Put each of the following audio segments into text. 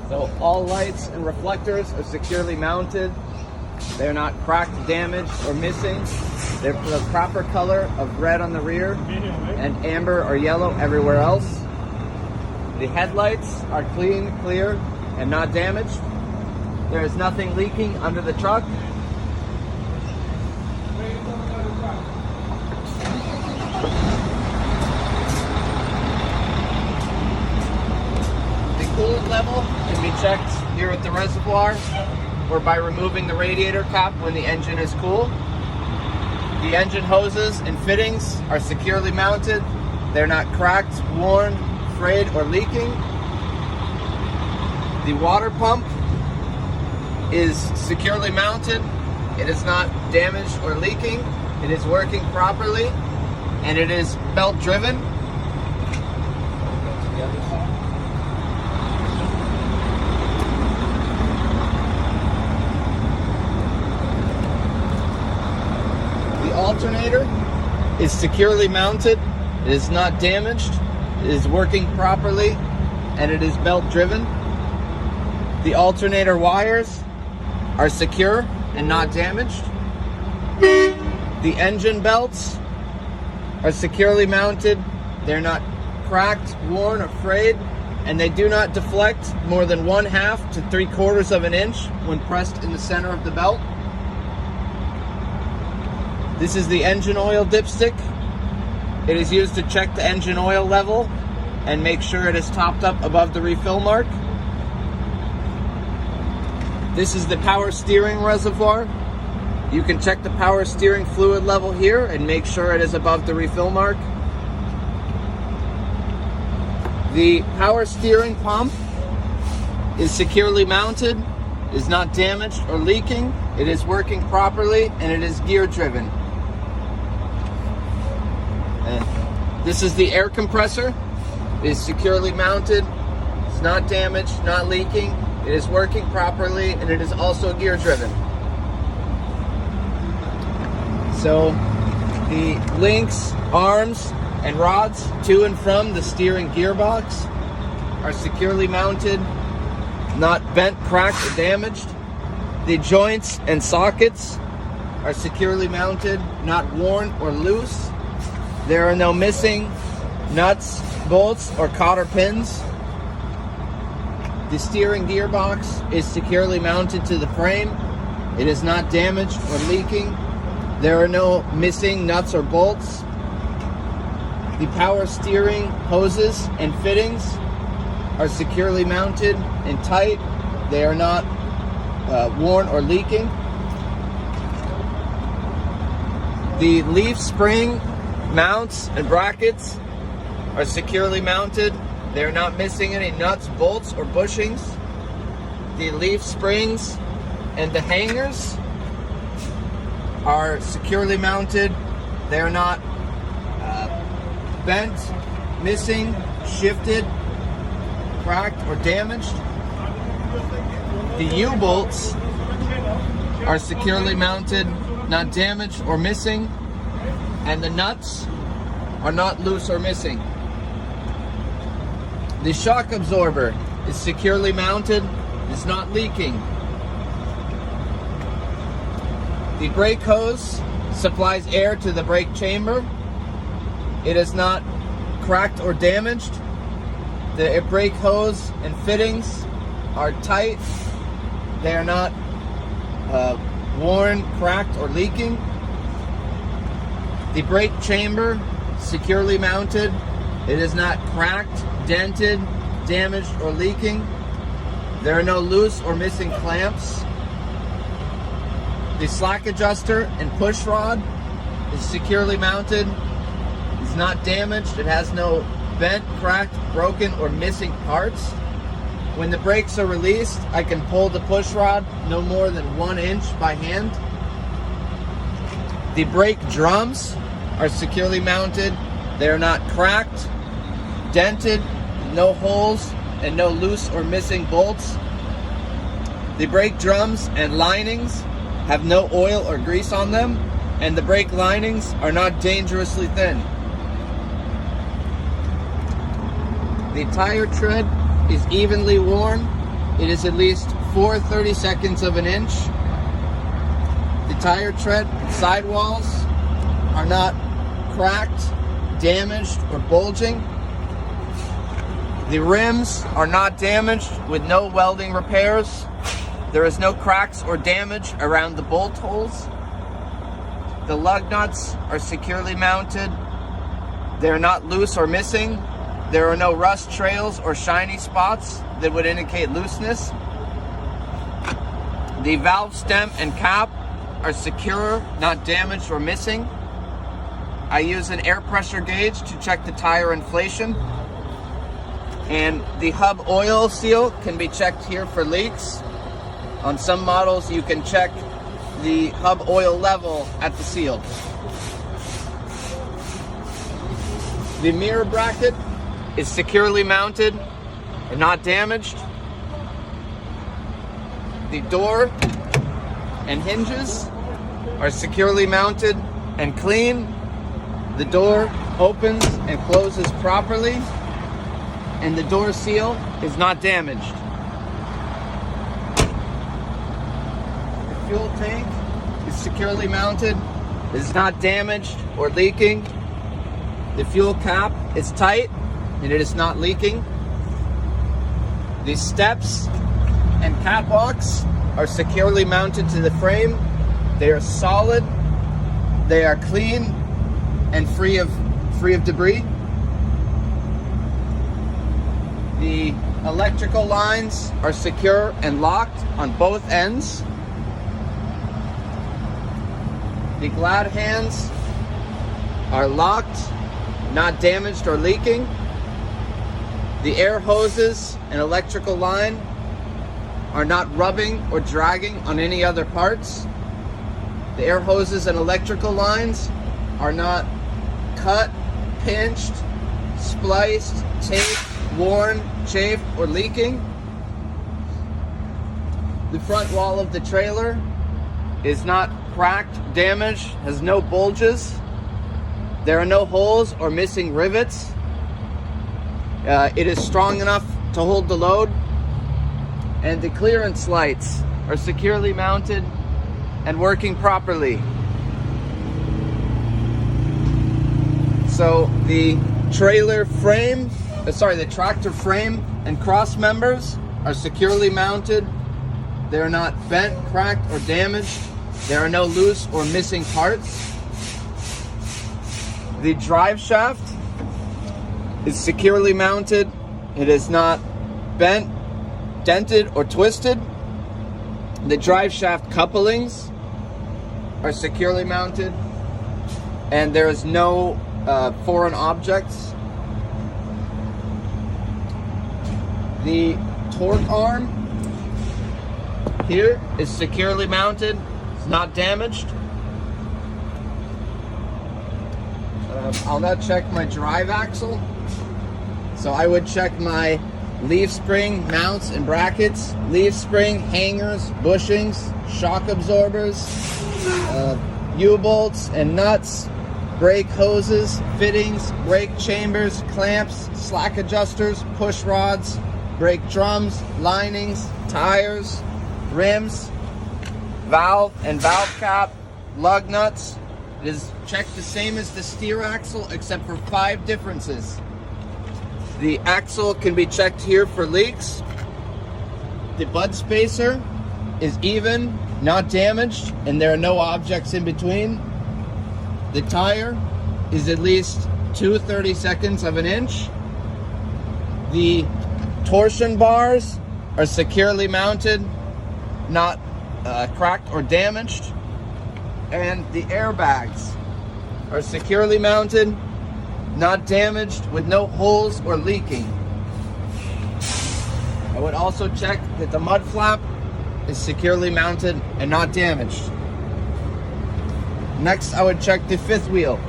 So all lights and reflectors are securely mounted. They're not cracked, damaged, or missing. They're the proper color of red on the rear and amber or yellow everywhere else. The headlights are clean, clear, and not damaged. There is nothing leaking under the truck. The coolant level can be checked here at the reservoir or by removing the radiator cap when the engine is cool. The engine hoses and fittings are securely mounted. They're not cracked, worn, frayed, or leaking. The water pump is securely mounted. It is not damaged or leaking. It is working properly, and it is belt driven. The alternator is securely mounted. It is not damaged. It is working properly, and it is belt driven. The alternator wires are secure and not damaged. The engine belts are securely mounted. They're not cracked, worn, or frayed, and they do not deflect more than 1/2 to 3/4 of an inch when pressed in the center of the belt. This is the engine oil dipstick. It is used to check the engine oil level and make sure it is topped up above the refill mark. This is the power steering reservoir. You can check the power steering fluid level here and make sure it is above the refill mark. The power steering pump is securely mounted, is not damaged or leaking. It is working properly, and it is gear driven. And this is the air compressor. It is securely mounted. It's not damaged, not leaking. It is working properly, and it is also gear driven. So the links, arms, and rods to and from the steering gearbox are securely mounted, not bent, cracked, or damaged. The joints and sockets are securely mounted, not worn or loose. There are no missing nuts, bolts, or cotter pins. The steering gearbox is securely mounted to the frame. It is not damaged or leaking. There are no missing nuts or bolts. The power steering hoses and fittings are securely mounted and tight. They are not worn or leaking. The leaf spring mounts and brackets are securely mounted. They are not missing any nuts, bolts, or bushings. The leaf springs and the hangers are securely mounted. They are not bent, missing, shifted, cracked, or damaged. The U-bolts are securely mounted, not damaged or missing, and the nuts are not loose or missing. The shock absorber is securely mounted, is not leaking. The brake hose supplies air to the brake chamber. It is not cracked or damaged. The brake hose and fittings are tight. They are not worn, cracked, or leaking. The brake chamber securely mounted. It is not cracked, dented, damaged, or leaking. There are no loose or missing clamps. The slack adjuster and push rod is securely mounted. It's not damaged. It has no bent, cracked, broken, or missing parts. When the brakes are released, I can pull the push rod no more than 1 inch by hand. The brake drums are securely mounted. They are not cracked, dented, no holes, and no loose or missing bolts. The brake drums and linings have no oil or grease on them, and the brake linings are not dangerously thin. The tire tread is evenly worn it is at least 4/32 of an inch. The tire tread and sidewalls are not cracked, damaged, or bulging. The rims are not damaged with no welding repairs. There is no cracks or damage around the bolt holes. The lug nuts are securely mounted. They are not loose or missing. There are no rust trails or shiny spots that would indicate looseness. The valve stem and cap are secure, not damaged or missing. I use an air pressure gauge to check the tire inflation. And the hub oil seal can be checked here for leaks. On some models, you can check the hub oil level at the seal. The mirror bracket is securely mounted and not damaged. The door and hinges are securely mounted and clean. The door opens and closes properly, and the door seal is not damaged. The fuel tank is securely mounted, is not damaged or leaking. The fuel cap is tight and it is not leaking. The steps and cat box are securely mounted to the frame. They are solid, they are clean and free of debris. The electrical lines are secure and locked on both ends. The glad hands are locked, not damaged or leaking. The air hoses and electrical line are not rubbing or dragging on any other parts. The air hoses and electrical lines are not cut, pinched, spliced, taped, worn, chafed, or leaking. The front wall of the trailer is not cracked, damaged, has no bulges. There are no holes or missing rivets. It is strong enough to hold the load. And the clearance lights are securely mounted and working properly. So the tractor frame and cross members are securely mounted. They are not bent, cracked, or damaged. There are no loose or missing parts. The drive shaft is securely mounted. It is not bent, dented, or twisted. The drive shaft couplings are securely mounted, and there is no foreign objects. The torque arm here is securely mounted. It's not damaged. I'll now check my drive axle. So I would check my leaf spring mounts and brackets, leaf spring, hangers, bushings, shock absorbers, U-bolts and nuts, brake hoses, fittings, brake chambers, clamps, slack adjusters, push rods, brake drums, linings, tires, rims, valve and valve cap, lug nuts. It is checked the same as the steer axle except for 5 differences. The axle can be checked here for leaks. The bud spacer is even, not damaged, and there are no objects in between. The tire is at least 2/32 of an inch. The torsion bars are securely mounted, not cracked or damaged. And the airbags are securely mounted, not damaged, with no holes or leaking. I would also check that the mud flap is securely mounted and not damaged. Next, I would check the 5th wheel.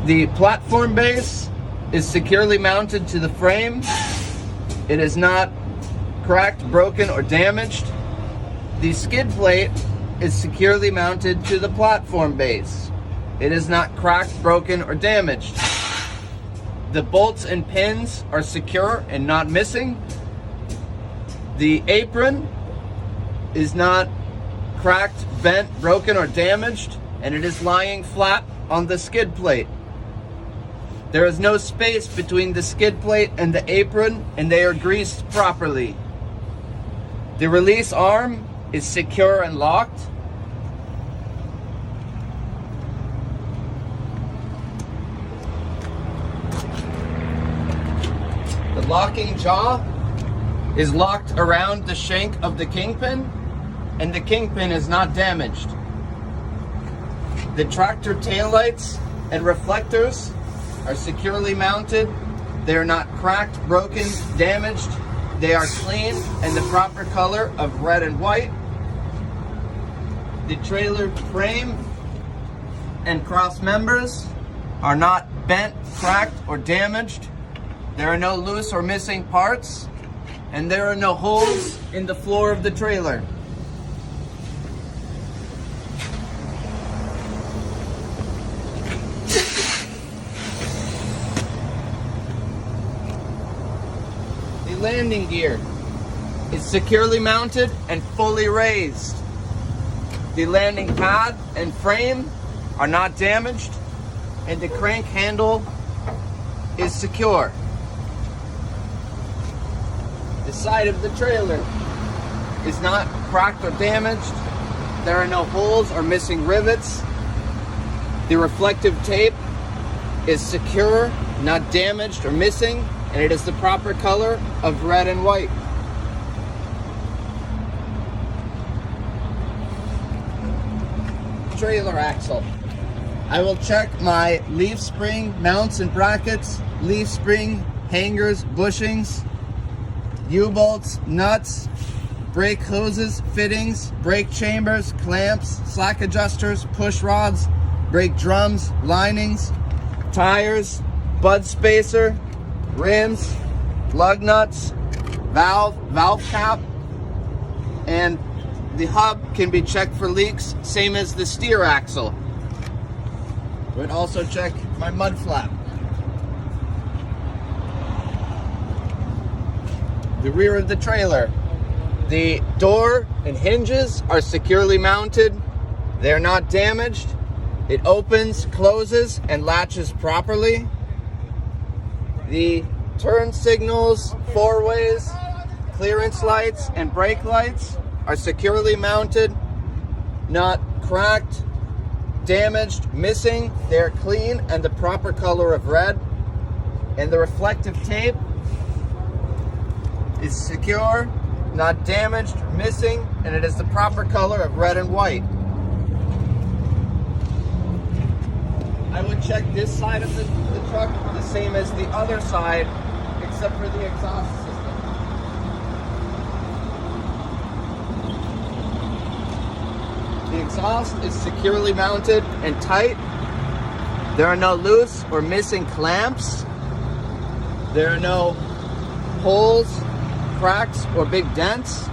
The platform base is securely mounted to the frame. It is not cracked, broken, or damaged. The skid plate is securely mounted to the platform base. It is not cracked, broken, or damaged. The bolts and pins are secure and not missing. The apron is not cracked, bent, broken, or damaged, and it is lying flat on the skid plate. There is no space between the skid plate and the apron, and they are greased properly. The release arm is secure and locked. The locking jaw is locked around the shank of the kingpin, and the kingpin is not damaged. The tractor taillights and reflectors are securely mounted. They are not cracked, broken, damaged. They are clean and the proper color of red and white. The trailer frame and cross members are not bent, cracked, or damaged. There are no loose or missing parts, and there are no holes in the floor of the trailer. The landing gear is securely mounted and fully raised. The landing pad and frame are not damaged, and the crank handle is secure. The side of the trailer is not cracked or damaged. There are no holes or missing rivets. The reflective tape is secure, not damaged or missing, and it is the proper color of red and white. Trailer axle. I will check my leaf spring mounts and brackets, leaf spring hangers, bushings, U-bolts, nuts, brake hoses, fittings, brake chambers, clamps, slack adjusters, push rods, brake drums, linings, tires, bud spacer, rims, lug nuts, valve cap, and the hub can be checked for leaks, same as the steer axle. Would also check my mud flap. The rear of the trailer. The door and hinges are securely mounted. They're not damaged. It opens, closes, and latches properly. The turn signals, four-ways, clearance lights, and brake lights are securely mounted, not cracked, damaged, missing. They're clean and the proper color of red. And the reflective tape is secure, not damaged, missing, and it is the proper color of red and white. I would check this side of the truck the same as the other side, except for the exhaust system. The exhaust is securely mounted and tight. There are no loose or missing clamps. There are no holes, cracks, or big dents,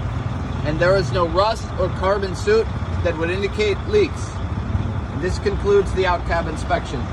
and there is no rust or carbon soot that would indicate leaks. And this concludes the out cab inspection.